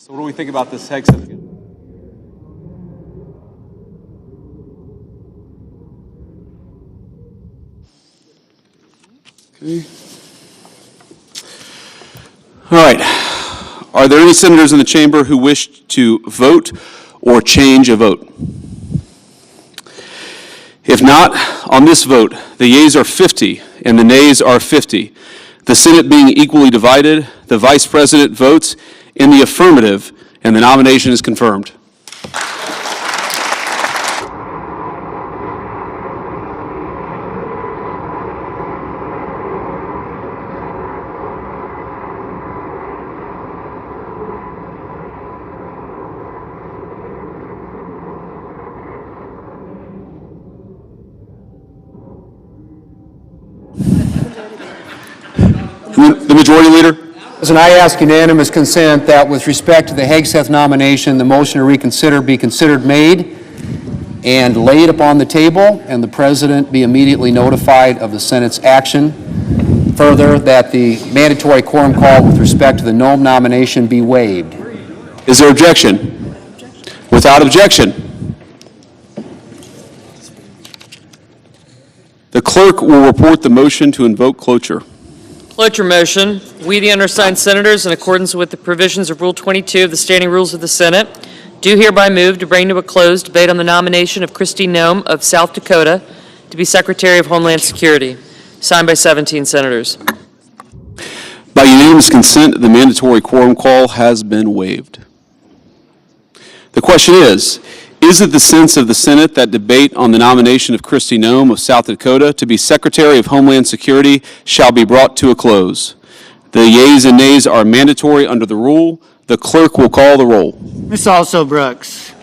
So what do we think about this Hegseth? Okay. All right. Are there any senators in the chamber who wish to vote or change a vote? If not, on this vote, the yeas are 50 and the nays are 50. The Senate being equally divided, the Vice President votes in the affirmative, and the nomination is confirmed. The Majority Leader. And I ask unanimous consent that with respect to the Hegseth nomination, the motion to reconsider be considered made and laid upon the table, and the President be immediately notified of the Senate's action. Further, that the mandatory quorum call with respect to the Nome nomination be waived. Is there objection? Without objection, the clerk will report the motion to invoke cloture. Cloture motion. We, the undersigned senators, in accordance with the provisions of Rule 22 of the Standing Rules of the Senate, do hereby move to bring to a close debate on the nomination of Kristi Noem of South Dakota to be Secretary of Homeland Security. Signed by 17 senators. By unanimous consent, the mandatory quorum call has been waived. The question is it the sense of the Senate that debate on the nomination of Kristi Noem of South Dakota to be Secretary of Homeland Security shall be brought to a close? The yeas and nays are mandatory under the rule. The clerk will call the roll. Ms. Also Brooks.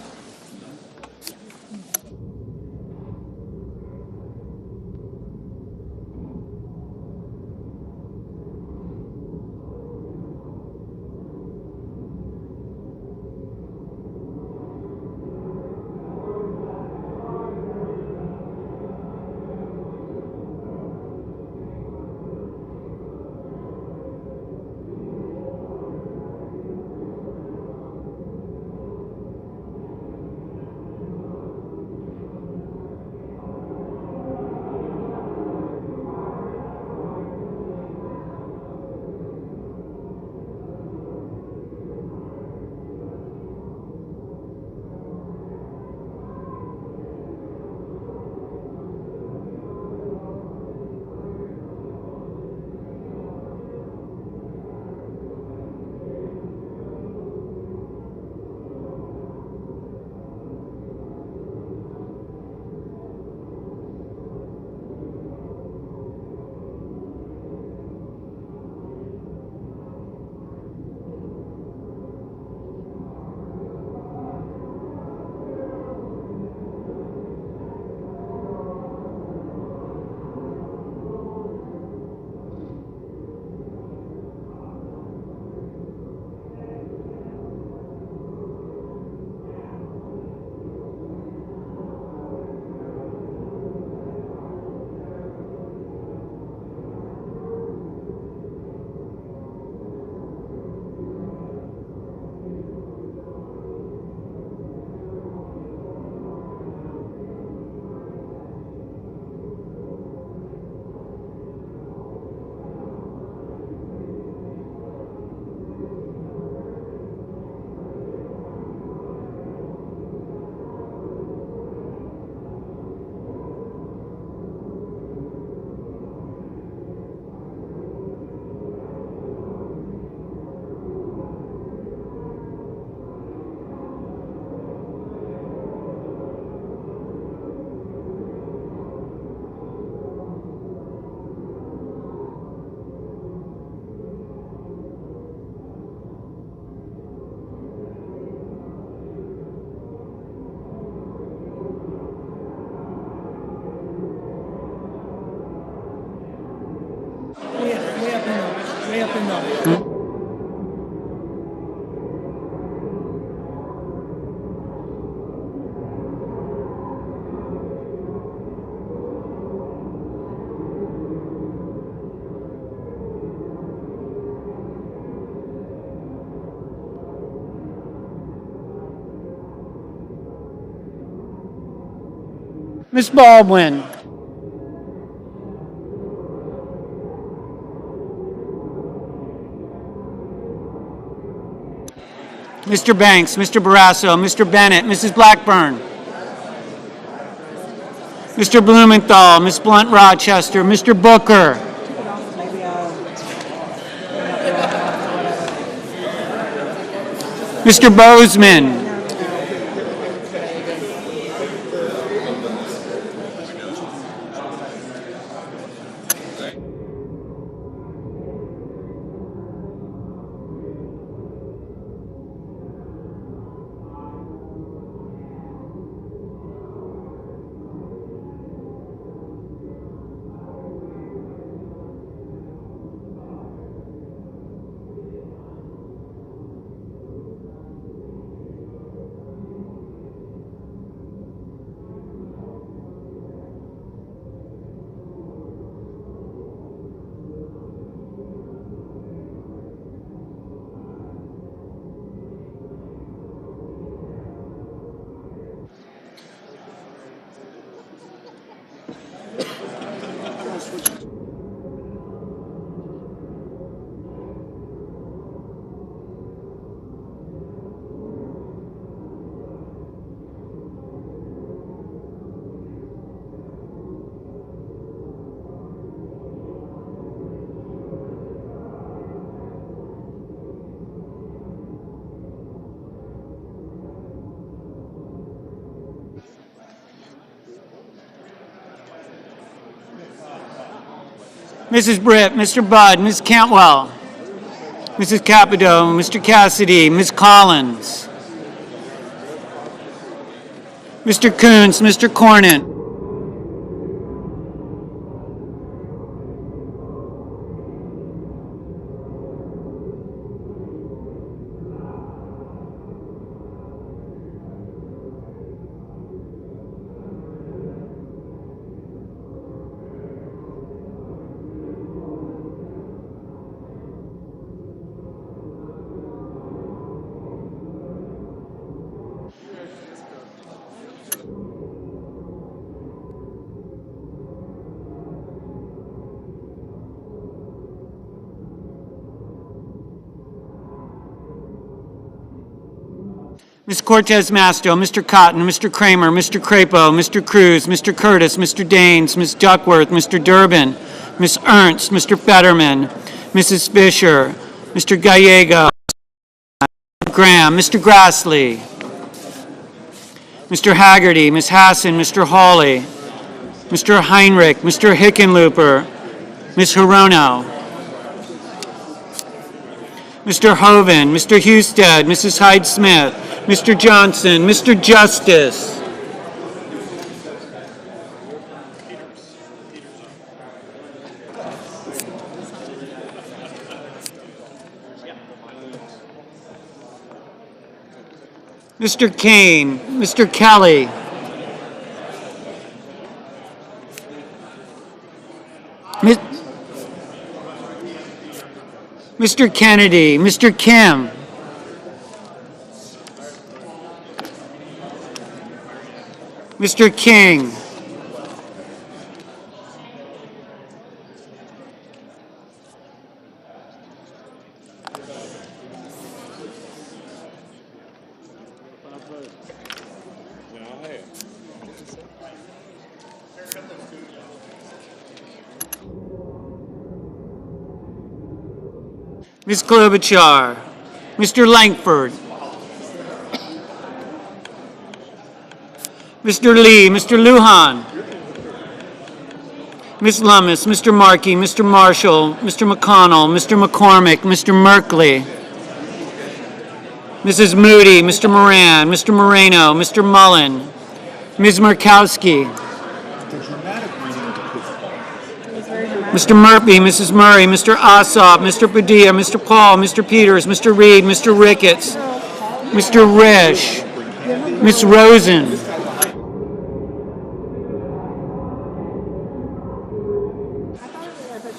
Ms. Baldwin. Mr. Banks, Mr. Barrasso, Mr. Bennett, Mrs. Blackburn. Mr. Blumenthal, Ms. Blunt Rochester, Mr. Booker. Mr. Bozeman. Mrs. Britt, Mr. Budd, Ms. Cantwell, Mrs. Capito, Mr. Cassidy, Ms. Collins, Mr. Coons, Mr. Cornyn, Ms. Cortez Masto, Mr. Cotton, Mr. Kramer, Mr. Crapo, Mr. Cruz, Mr. Curtis, Mr. Daines, Ms. Duckworth, Mr. Durbin, Ms. Ernst, Mr. Fetterman, Mrs. Fisher, Mr. Gallego, Mr. Graham, Mr. Grassley, Mr. Haggerty, Ms. Hassan, Mr. Hawley, Mr. Heinrich, Mr. Hickenlooper, Ms. Hirono, Mr. Hoven, Mr. Husted, Mrs. Hyde-Smith, Mr. Johnson, Mr. Justice, Mr. Kane, Mr. Kelly, Mr. Kennedy, Mr. Kim, Mr. King, Ms. Klobuchar, Mr. Langford, Mr. Lee, Mr. Lujan, Ms. Lummis, Mr. Markey, Mr. Marshall, Mr. McConnell, Mr. McCormick, Mr. Merkley, Mrs. Moody, Mr. Moran, Mr. Moreno, Mr. Mullen, Ms. Murkowski, Mr. Murphy, Mrs. Murray, Mr. Ossoff, Mr. Padilla, Mr. Paul, Mr. Peters, Mr. Reed, Mr. Ricketts, Mr. Risch, Ms. Rosen,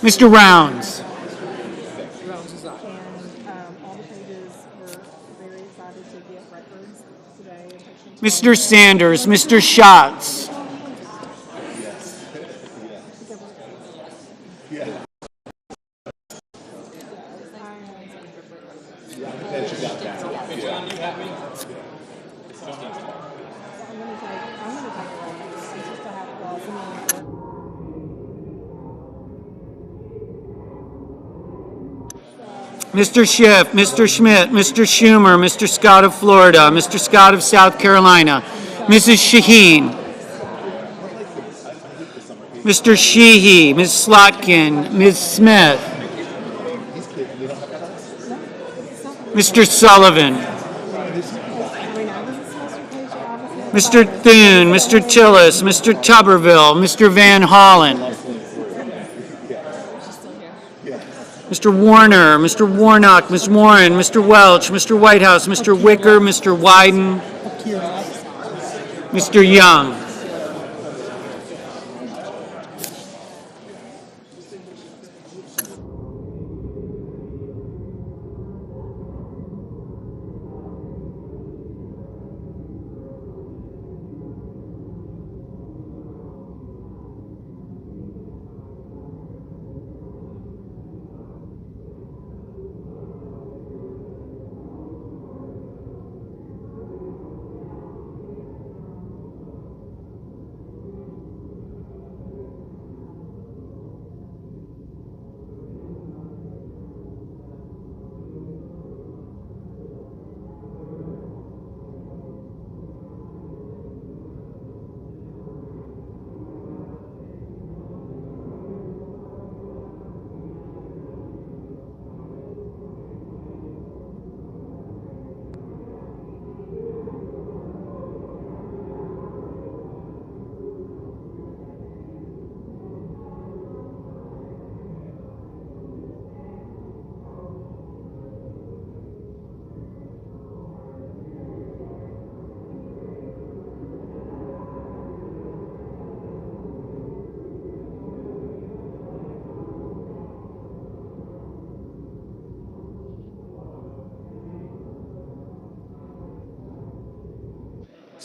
Mr. Rounds, Mr. Sanders, Mr. Schatz, Mr. Schiff, Mr. Schmidt, Mr. Schumer, Mr. Scott of Florida, Mr. Scott of South Carolina, Mrs. Shaheen, Mr. Sheehy, Ms. Slotkin, Ms. Smith, Mr. Sullivan, Mr. Thune, Mr. Tillis, Mr. Tuberville, Mr. Van Hollen, Mr. Warner, Mr. Warnock, Ms. Warren, Mr. Welch, Mr. Whitehouse, Mr. Wicker, Mr. Wyden, Mr. Young.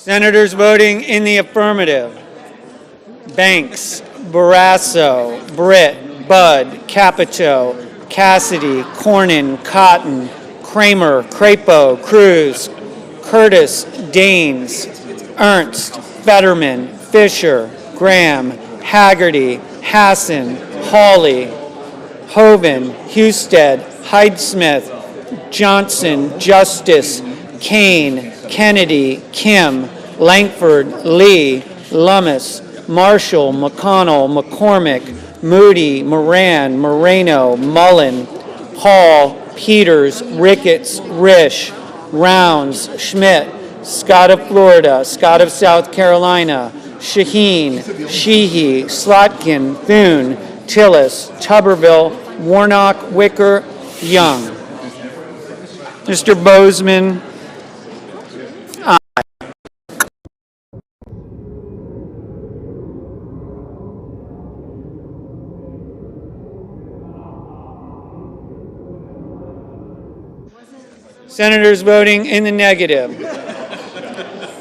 Senators voting in the affirmative: Banks, Barrasso, Britt, Budd, Capito, Cassidy, Cornyn, Cotton, Kramer, Crapo, Cruz, Curtis, Daines, Ernst, Fetterman, Fisher, Graham, Haggerty, Hassan, Hawley, Hoeven, Husted, Hyde-Smith, Johnson, Justice, Kane, Kennedy, Kim, Langford, Lee, Lummis, Marshall, McConnell, McCormick, Moody, Moran, Moreno, Mullen, Paul, Peters, Ricketts, Risch, Rounds, Schmidt, Scott of Florida, Scott of South Carolina, Shaheen, Sheehy, Slotkin, Thune, Tillis, Tuberville, Warnock, Wicker, Young. Mr. Bozeman, Senators voting in the negative: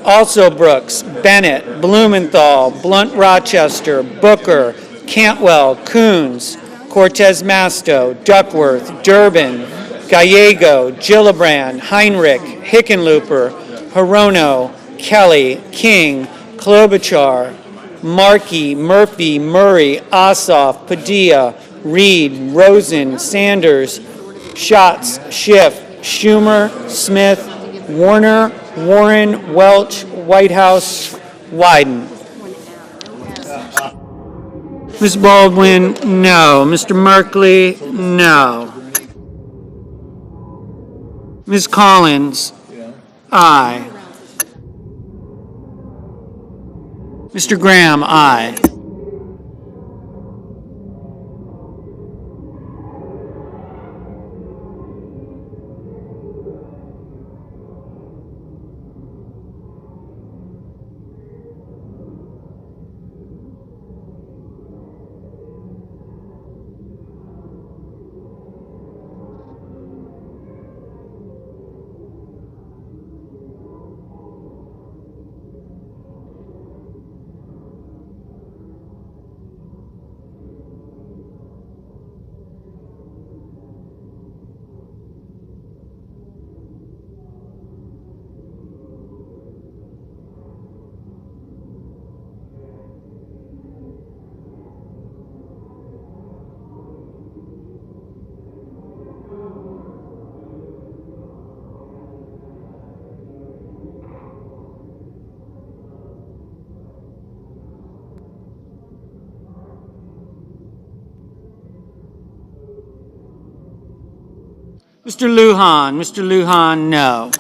Also Brooks, Bennett, Blumenthal, Blunt Rochester, Booker, Cantwell, Coons, Cortez Masto, Duckworth, Durbin, Gallego, Gillibrand, Heinrich, Hickenlooper, Hirono, Kelly, King, Klobuchar, Markey, Murphy, Murray, Ossoff, Padilla, Reed, Rosen, Sanders, Schatz, Schiff, Schumer, Smith, Warner, Warren, Welch, Whitehouse, Wyden. Ms. Baldwin, no. Mr. Merkley, no. Ms. Collins, aye. Mr. Graham, aye. Mr. Lujan. Mr. Lujan, no.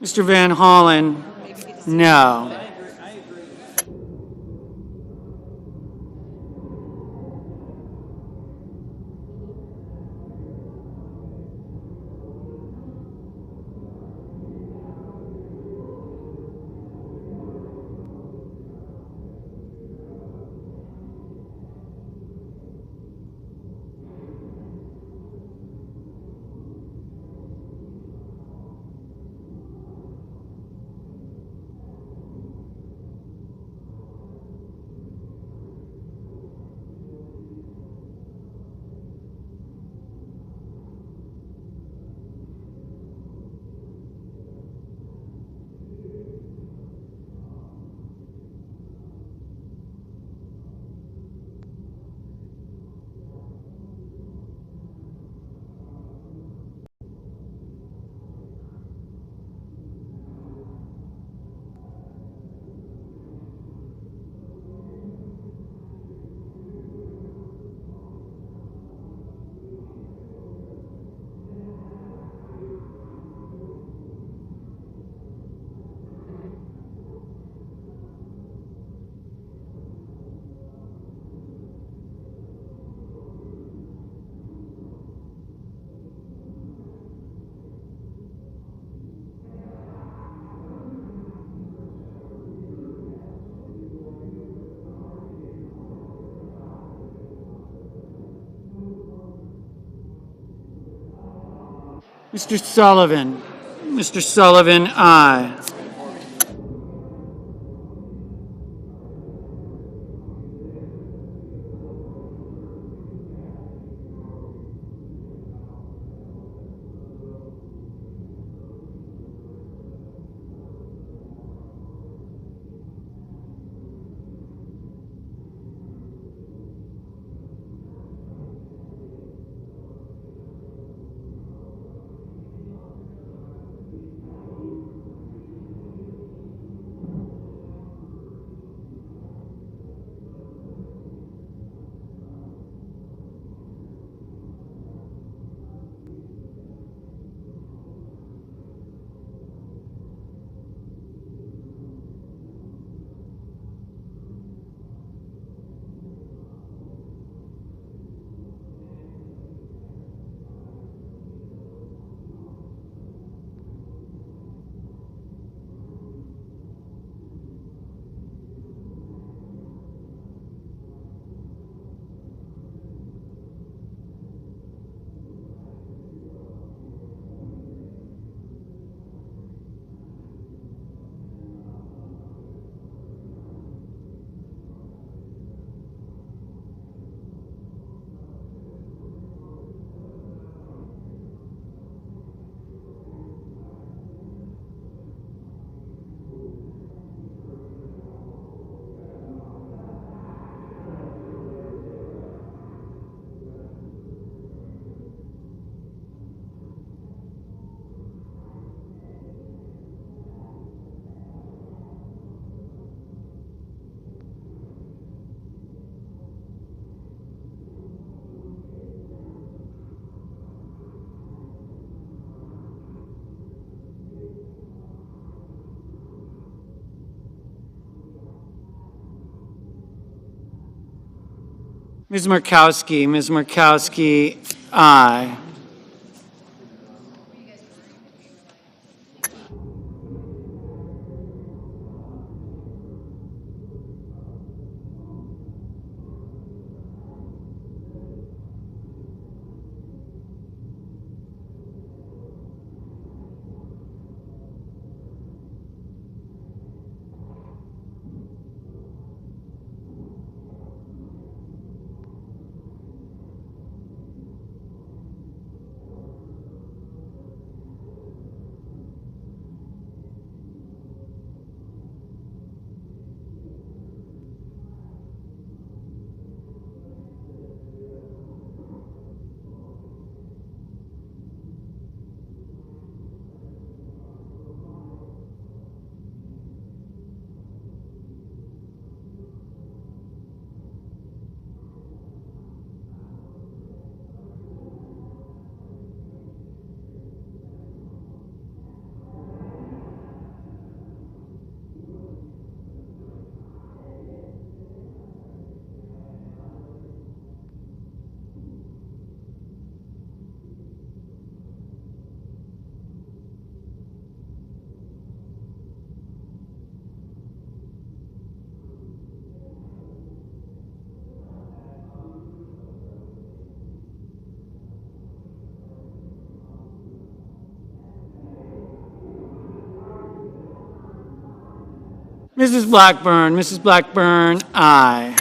Mr. Van Hollen, no. Mr. Sullivan. Mr. Sullivan, aye. Ms. Murkowski, aye. Mrs. Blackburn, aye.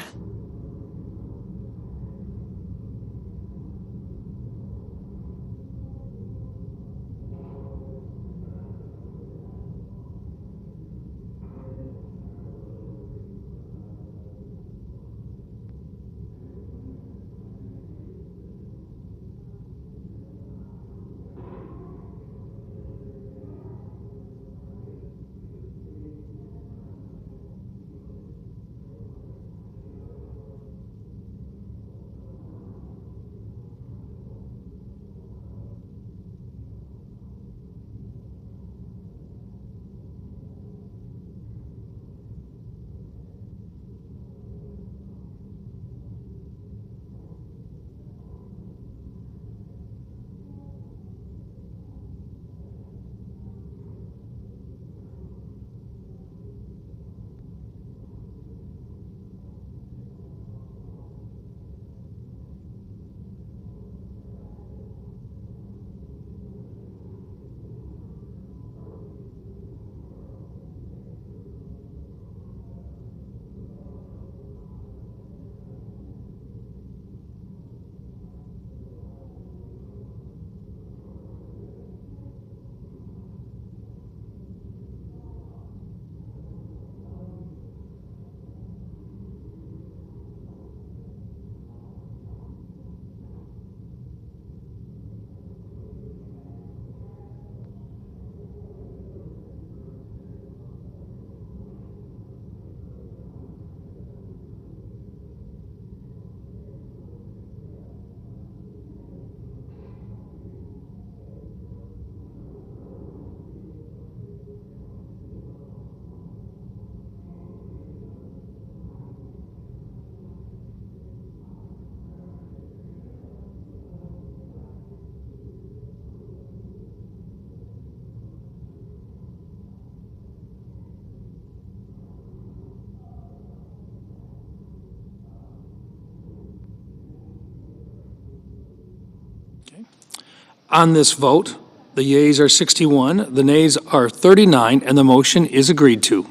On this vote, the yeas are 61, the nays are 39, and the motion is agreed to.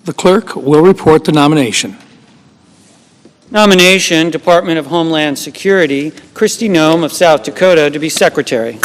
The clerk will report the nomination. Nomination, Department of Homeland Security, Kristi Noem of South Dakota to be Secretary.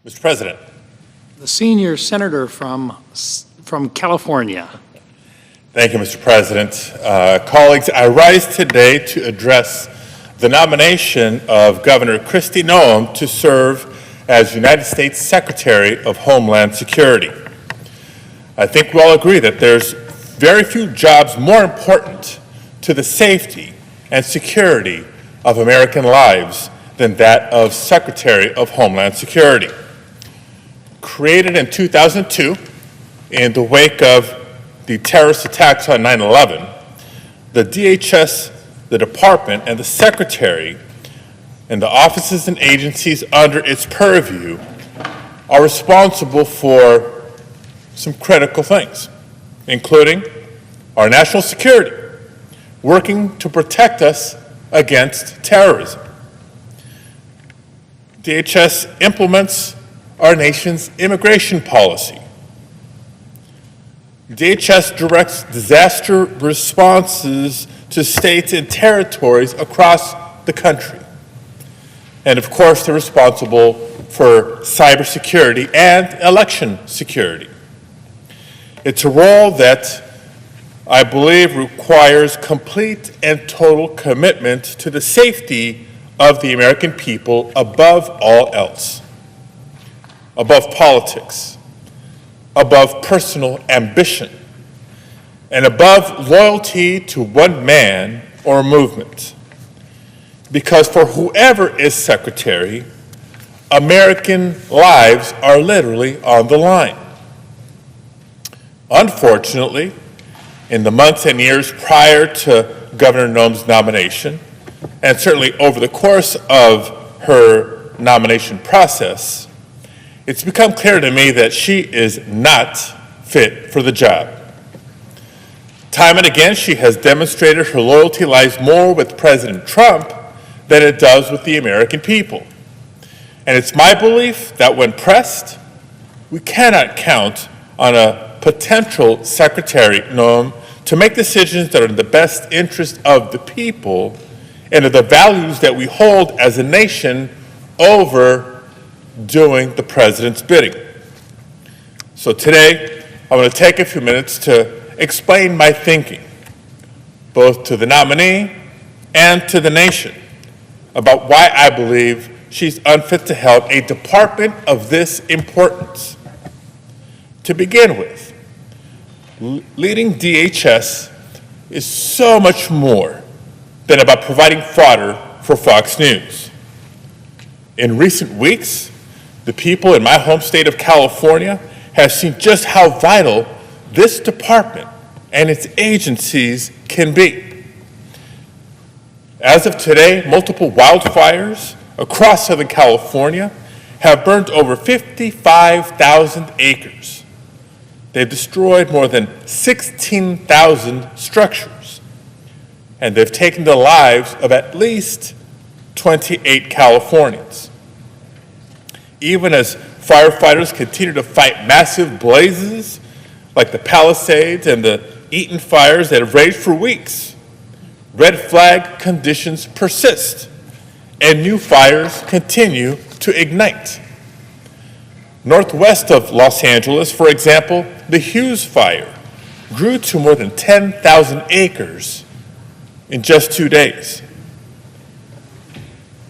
Mr. President. The senior senator from California. Thank you, Mr. President. Colleagues, I rise today to address the nomination of Governor Kristi Noem to serve as United States Secretary of Homeland Security. I think we all agree that there's very few jobs more important to the safety and security of American lives than that of Secretary of Homeland Security. Created in 2002 in the wake of the terrorist attacks on 9/11, the DHS, the Department, and the Secretary and the offices and agencies under its purview are responsible for some critical things, including our national security, working to protect us against terrorism. DHS implements our nation's immigration policy. DHS directs disaster responses to states and territories across the country. And of course, they're responsible for cybersecurity and election security. It's a role that I believe requires complete and total commitment to the safety of the American people above all else, above politics, above personal ambition, and above loyalty to one man or movement. Because for whoever is secretary, American lives are literally on the line. Unfortunately, in the months and years prior to Governor Noem's nomination, and certainly over the course of her nomination process, it's become clear to me that she is not fit for the job. Time and again, she has demonstrated her loyalty lies more with President Trump than it does with the American people. And it's my belief that when pressed, we cannot count on a potential Secretary Noem to make decisions that are in the best interest of the people and of the values that we hold as a nation over doing the president's bidding. So today, I want to take a few minutes to explain my thinking, both to the nominee and to the nation, about why I believe she's unfit to help a department of this importance. To begin with, leading DHS is so much more than about providing fodder for Fox News. In recent weeks, the people in my home state of California have seen just how vital this department and its agencies can be. As of today, multiple wildfires across Southern California have burned over 55,000 acres. They've destroyed more than 16,000 structures, and they've taken the lives of at least 28 Californians. Even as firefighters continue to fight massive blazes like the Palisades and the Eaton fires that have raged for weeks, red flag conditions persist, and new fires continue to ignite. Northwest of Los Angeles, for example, the Hughes fire grew to more than 10,000 acres in just 2 days.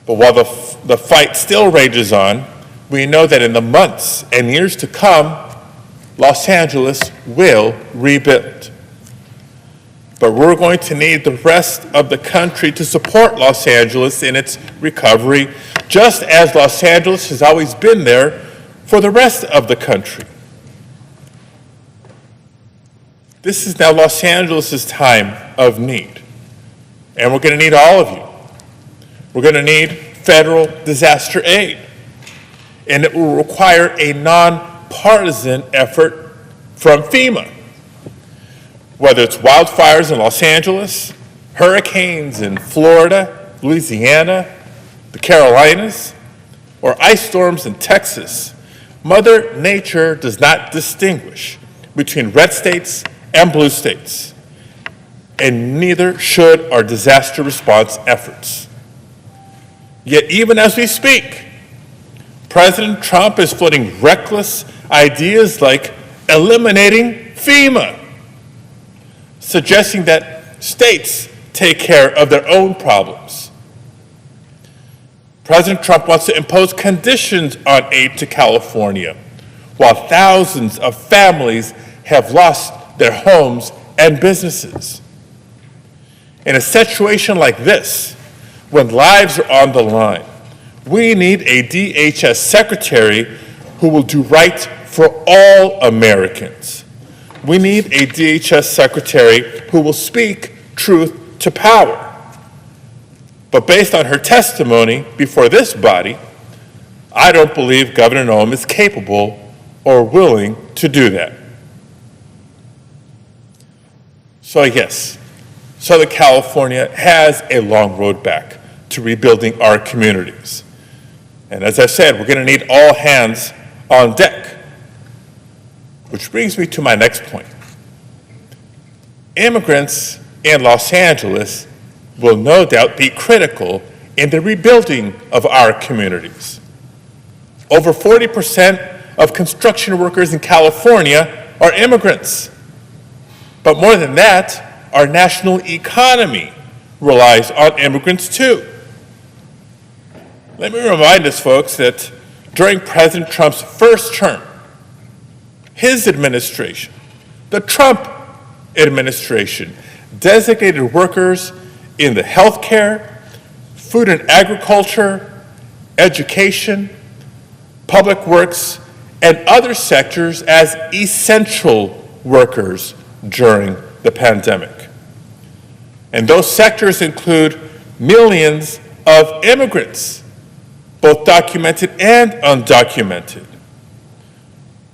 But while the fight still rages on, we know that in the months and years to come, Los Angeles will rebuild. But we're going to need the rest of the country to support Los Angeles in its recovery, just as Los Angeles has always been there for the rest of the country. This is now Los Angeles' time of need, and we're going to need all of you. We're going to need federal disaster aid, and it will require a nonpartisan effort from FEMA. Whether it's wildfires in Los Angeles, hurricanes in Florida, Louisiana, the Carolinas, or ice storms in Texas, Mother Nature does not distinguish between red states and blue states, and neither should our disaster response efforts. Yet even as we speak, President Trump is floating reckless ideas like eliminating FEMA, suggesting that states take care of their own problems. President Trump wants to impose conditions on aid to California, while thousands of families have lost their homes and businesses. In a situation like this, when lives are on the line, we need a DHS secretary who will do right for all Americans. We need a DHS secretary who will speak truth to power. But based on her testimony before this body, I don't believe Governor Nome is capable or willing to do that. So yes, Southern California has a long road back to rebuilding our communities. And as I said, we're going to need all hands on deck. Which brings me to my next point. Immigrants in Los Angeles will no doubt be critical in the rebuilding of our communities. Over 40% of construction workers in California are immigrants. But more than that, our national economy relies on immigrants too. Let me remind us, folks, that during President Trump's first term, his administration, the Trump administration, designated workers in the healthcare, food and agriculture, education, public works, and other sectors as essential workers during the pandemic. And those sectors include millions of immigrants, both documented and undocumented.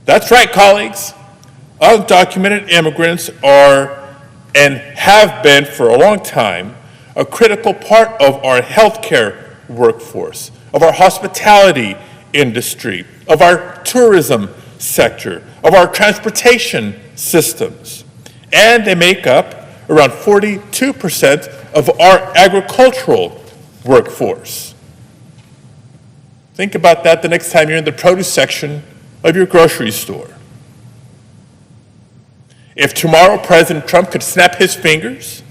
That's right, colleagues. Undocumented immigrants are and have been for a long time a critical part of our healthcare workforce, of our hospitality industry, of our tourism sector, of our transportation systems. And they make up around 42% of our agricultural workforce. Think about that the next time you're in the produce section of your grocery store. If tomorrow President Trump could snap his fingers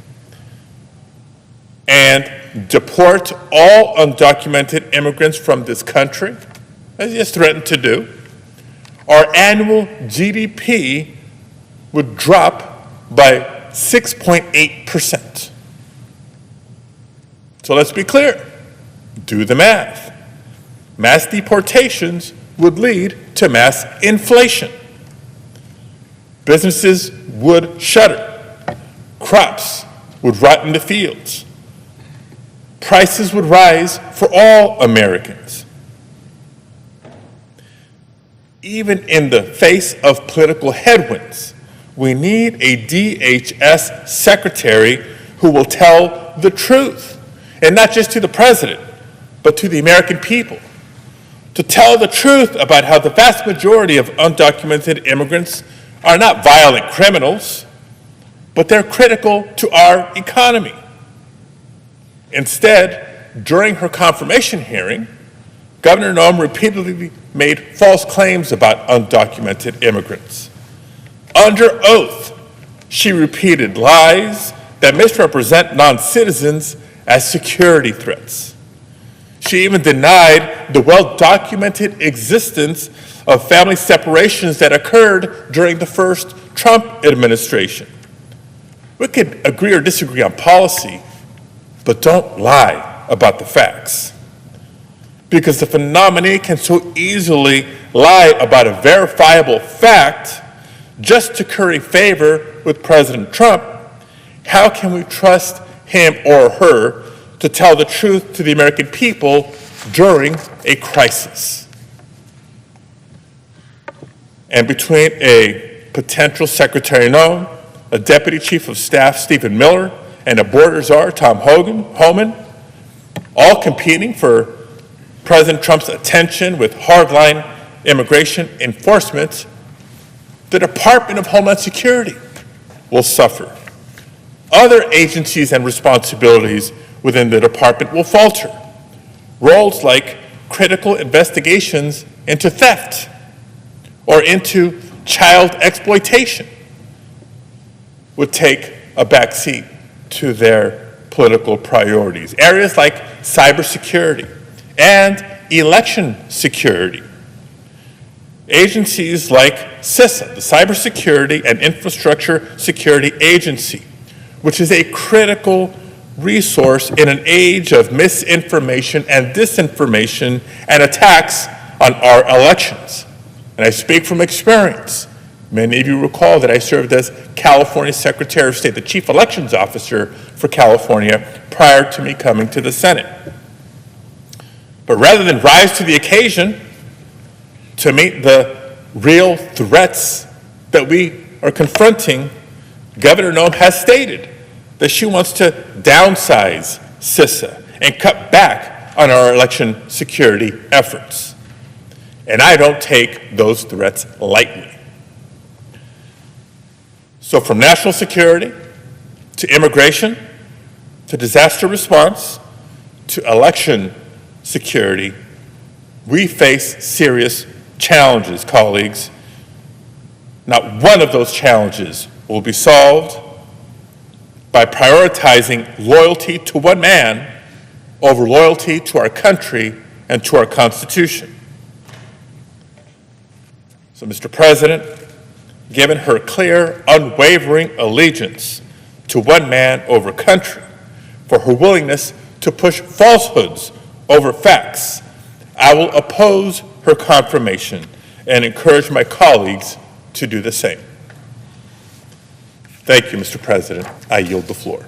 and deport all undocumented immigrants from this country, as he has threatened to do, our annual GDP would drop by 6.8%. So let's be clear. Do the math. Mass deportations would lead to mass inflation. Businesses would shutter. Crops would rot in the fields. Prices would rise for all Americans. Even in the face of political headwinds, we need a DHS secretary who will tell the truth, and not just to the president, but to the American people. To tell the truth about how the vast majority of undocumented immigrants are not violent criminals, but they're critical to our economy. Instead, during her confirmation hearing, Governor Nome repeatedly made false claims about undocumented immigrants. Under oath, she repeated lies that misrepresent non-citizens as security threats. She even denied the well-documented existence of family separations that occurred during the first Trump administration. We could agree or disagree on policy, but don't lie about the facts. Because if a nominee can so easily lie about a verifiable fact just to curry favor with President Trump, how can we trust him or her to tell the truth to the American people during a crisis? And between a potential Secretary Nome, a Deputy Chief of Staff, Stephen Miller, and a border czar, Tom Homan, all competing for President Trump's attention with hardline immigration enforcement, the Department of Homeland Security will suffer. Other agencies and responsibilities within the department will falter. Roles like critical investigations into theft or into child exploitation would take a backseat to their political priorities. Areas like cybersecurity and election security. Agencies like CISA, the Cybersecurity and Infrastructure Security Agency, which is a critical resource in an age of misinformation and disinformation and attacks on our elections. And I speak from experience. Many of you recall that I served as California Secretary of State, the Chief Elections Officer for California, prior to me coming to the Senate. But rather than rise to the occasion to meet the real threats that we are confronting, Governor Noem has stated that she wants to downsize CISA and cut back on our election security efforts. And I don't take those threats lightly. So from national security to immigration to disaster response to election security, we face serious challenges, colleagues. Not one of those challenges will be solved by prioritizing loyalty to one man over loyalty to our country and to our Constitution. So, Mr. President, given her clear, unwavering allegiance to one man over country, for her willingness to push falsehoods over facts, I will oppose her confirmation and encourage my colleagues to do the same. Thank you, Mr. President. I yield the floor.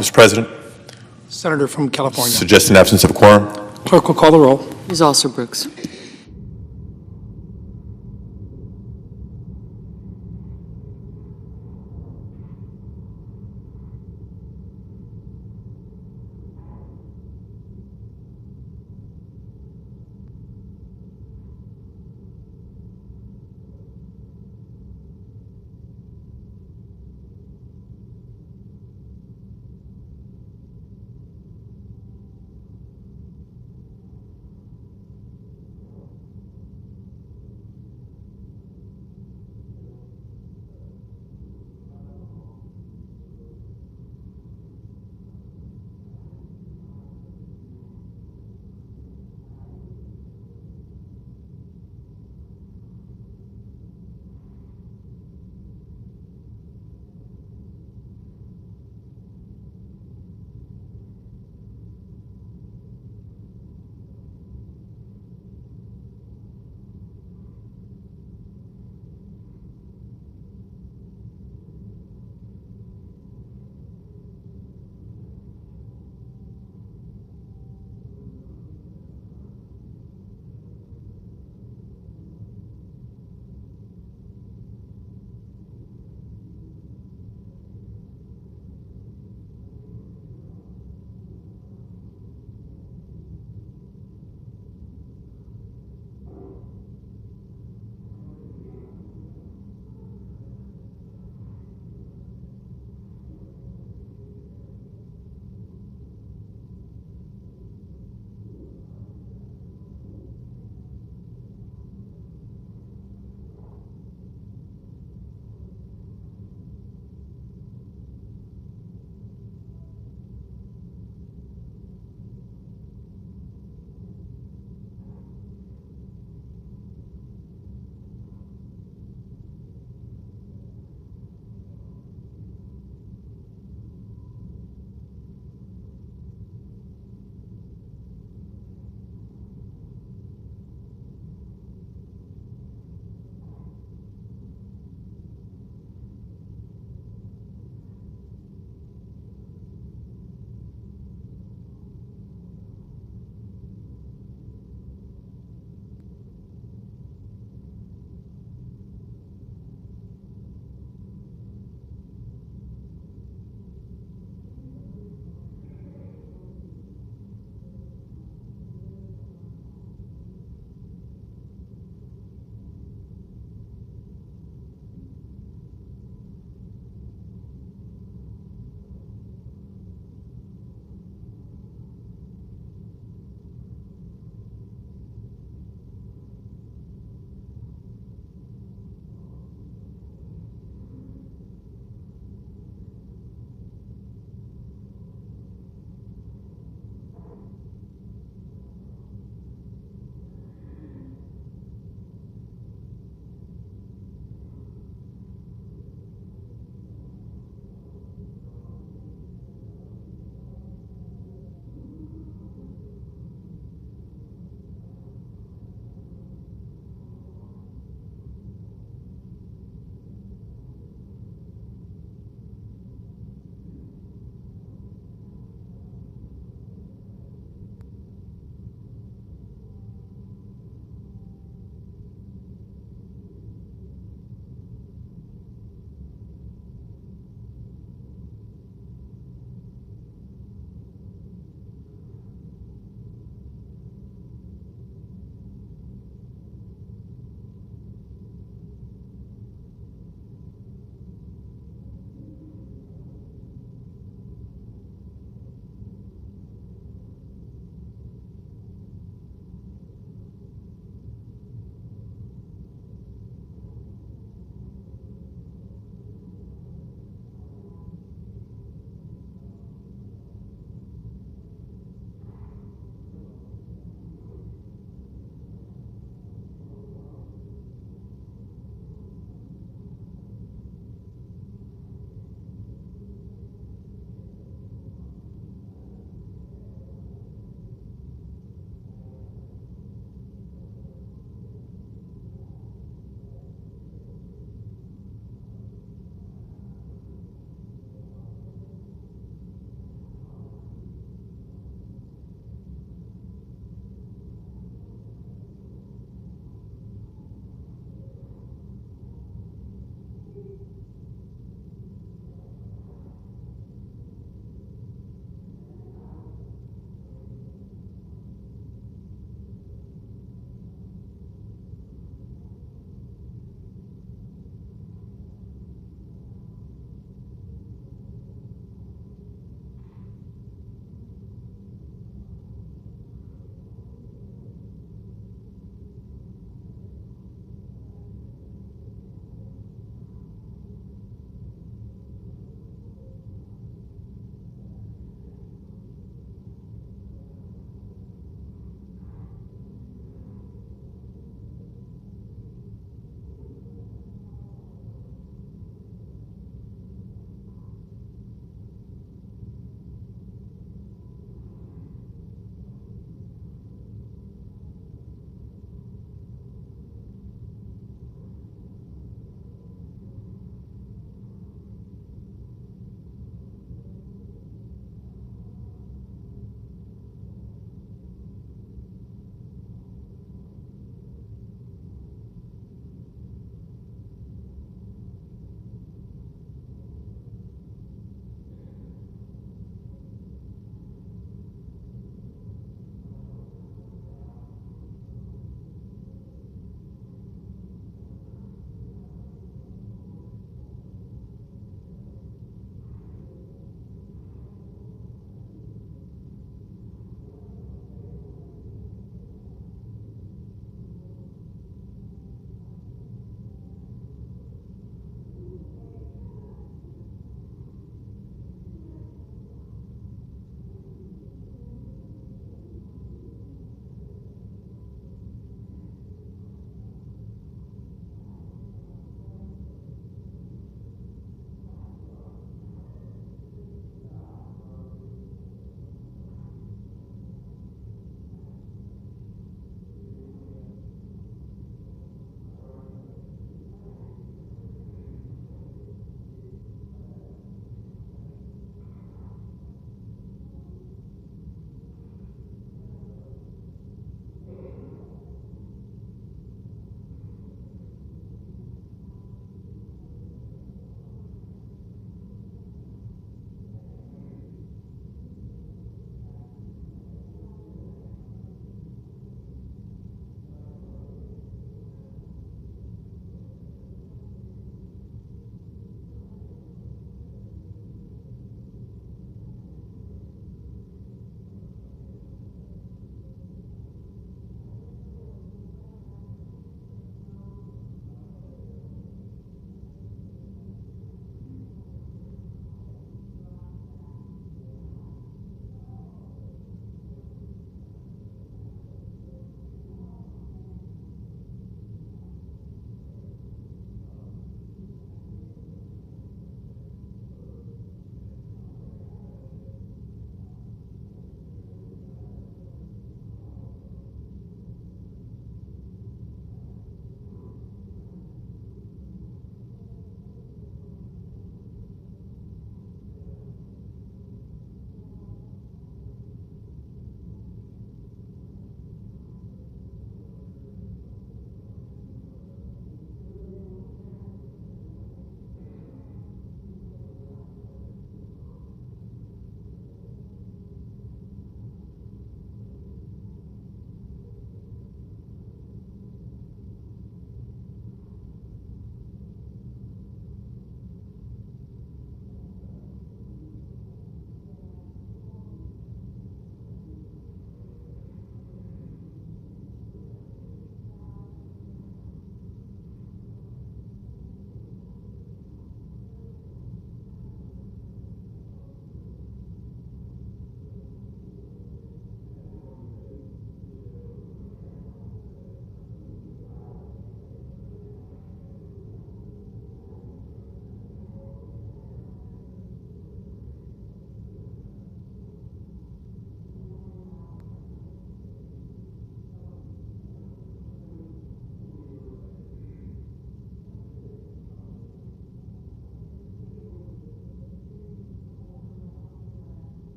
Mr. President, Senator from California. suggest an absence of a quorum. Clerk will call the roll. Ms. Alston-Brooks.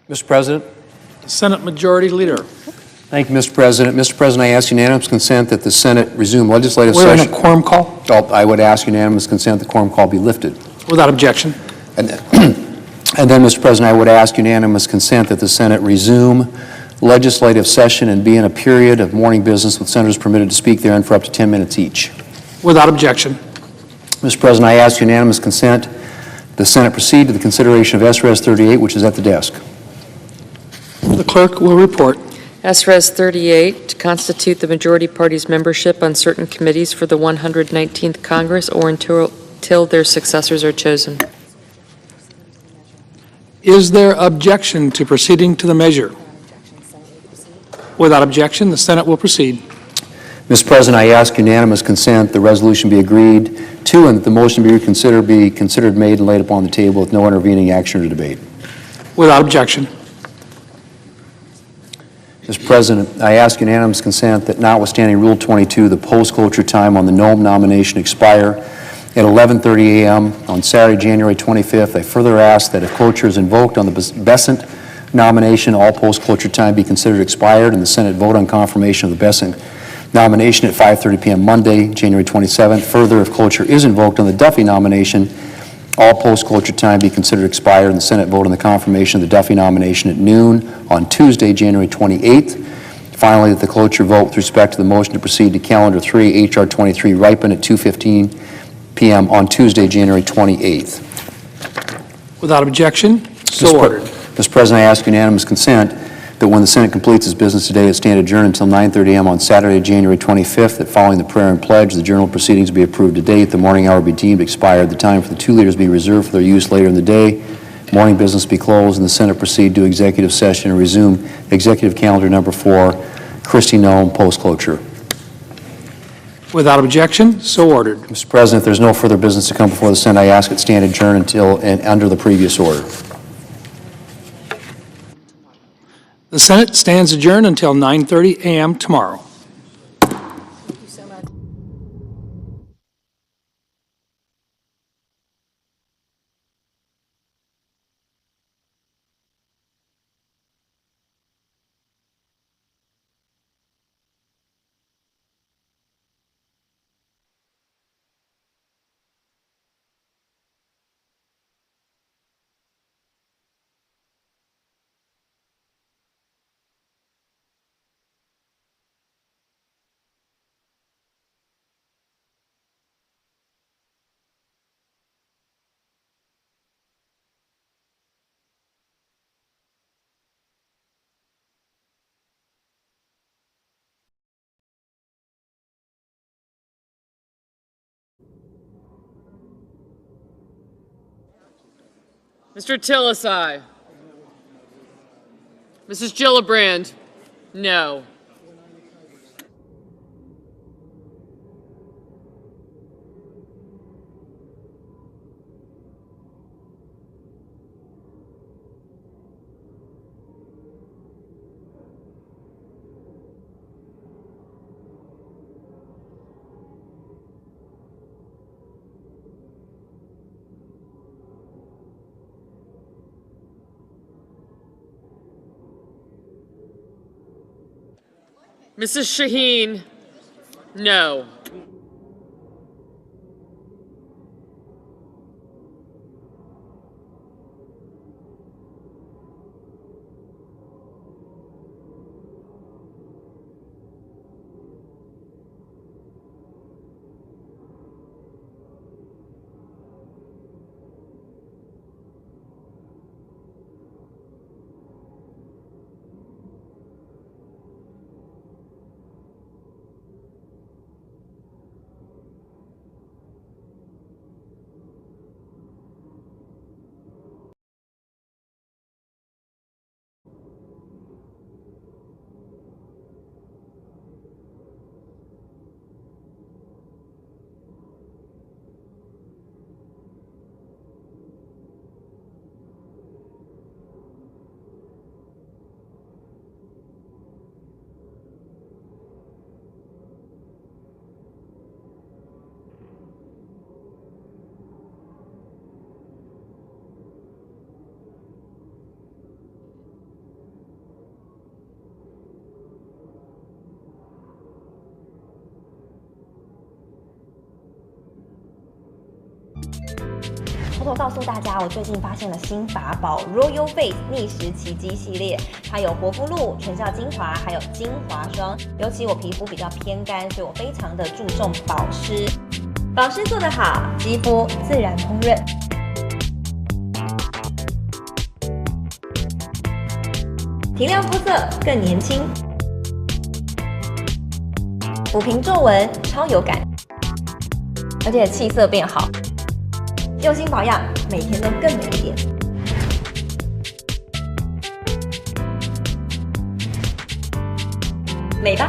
Mr. President. Senate Majority Leader. Thank you, Mr. President. Mr. President, I ask unanimous consent that the Senate resume legislative We're in session. a quorum call. I would ask unanimous consent the quorum call be lifted. Without objection. And then, Mr. President, I would ask unanimous consent that the Senate resume legislative session and be in a period of morning business with senators permitted to speak therein for up to 10 minutes each. Without objection. Mr. President, I ask unanimous consent the Senate proceed to the consideration of SRES 38, which is at the desk. The clerk will report. SRES 38, to constitute the majority party's membership on certain committees for the 119th Congress or until their successors are chosen. Is there objection to proceeding to the measure? Without objection, the Senate will proceed. Mr. President, I ask unanimous consent the resolution be agreed to and that the motion be considered made and laid upon the table with no intervening action or debate. Without objection. Mr. President, I ask unanimous consent that notwithstanding Rule 22, the post-cloture time on the Nome nomination expire at 11:30 a.m. on Saturday, January 25th. I further ask that if cloture is invoked on the Besant nomination, all post-cloture time be considered expired and the Senate vote on confirmation of the Besant nomination at 5:30 p.m. Monday, January 27th. Further, if cloture is invoked on the Duffy nomination, all post-cloture time be considered expired and the Senate vote on the confirmation of the Duffy nomination at noon on Tuesday, January 28th. Finally, that the cloture vote with respect to the motion to proceed to Calendar 3, H.R. 23, ripen at 2:15 p.m. on Tuesday, January 28th. Without objection, so ordered. Mr. President, I ask unanimous consent that when the Senate completes its business today, it stand adjourned until 9:30 a.m. on Saturday, January 25th, that following the prayer and pledge, the journal proceedings be approved to date, the morning hour be deemed expired, the time for the two leaders be reserved for their use later in the day, morning business be closed, and the Senate proceed to executive session and resume executive calendar number 4, Christy Nome, post-cloture. Without objection, so ordered. Mr. President, if there's no further business to come before the Senate, I ask it stand adjourned until and under the previous order. The Senate stands adjourned until 9:30 a.m. tomorrow. Mr. Tillis, aye. Mrs. Gillibrand, no. Mrs. Shaheen, no. 偷偷告诉大家，我最近发现了新法宝 Royal Face 逆时奇迹系列，它有活肤露、全效精华，还有精华霜。尤其我皮肤比较偏干，所以我非常的注重保湿。保湿做得好，肌肤自然烹饪。提亮肤色更年轻，抚平皱纹超有感，而且气色变好。用心保养，每天都更美一点。美吧。